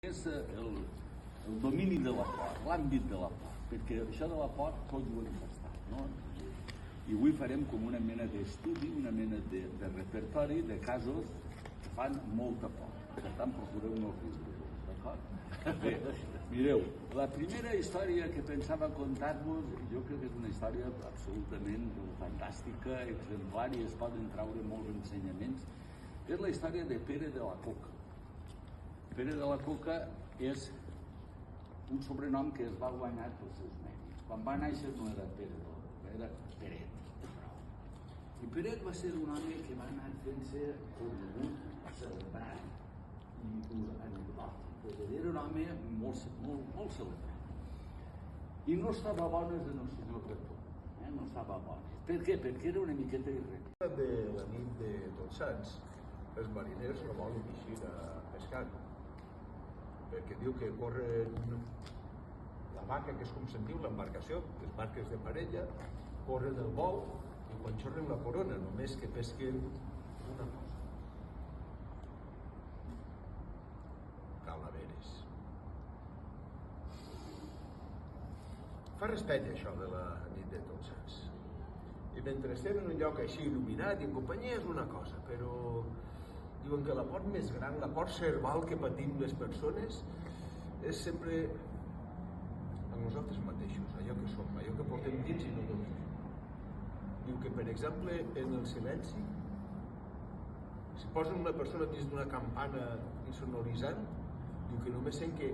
És el domini de la por, l'àmbit de la por, perquè això de la por tots ho hem tastat, no? I avui farem com una mena d'estudi, una mena de repertori de casos que fan molta por. Per tant, procureu no riure, d'acord? Bé, mireu, la primera història que pensava contar-vos, jo crec que és una història absolutament fantàstica, exemplar, i es poden traure molts ensenyaments. És la història de Pere de la Coca. Pere de la Coca és un sobrenom que es va guanyar pels seus mèrits. Quan va néixer no era Pere de la Coca, era Peret. I Peret va ser un home que va anar fent-se conegut, celebrat i anecdòtic. Era un home molt celebrat. I no estava a bones en el senyor rector. No estava a bones. Per què? Perquè era una miqueta irregular. De la nit de Tots Sants, els mariners no volen eixir a pescar, perquè diu que corren la vaca, que és com se'n diu l'embarcació, les barques de parella, corren el bou i quan xorren la corona, només que pesquen una cosa: calaveres. Fa respecte això de la nit de Tots Sants. I mentre estem en un lloc així il·luminat i en companyia és una cosa, però diuen que la por més gran, la por cerebral que patim les persones, és sempre a nosaltres mateixos, allò que som, allò que portem dins i no dominem. Diu que, per exemple, en el silenci, si posen una persona dins d'una campana insonoritzant, diu que només sent que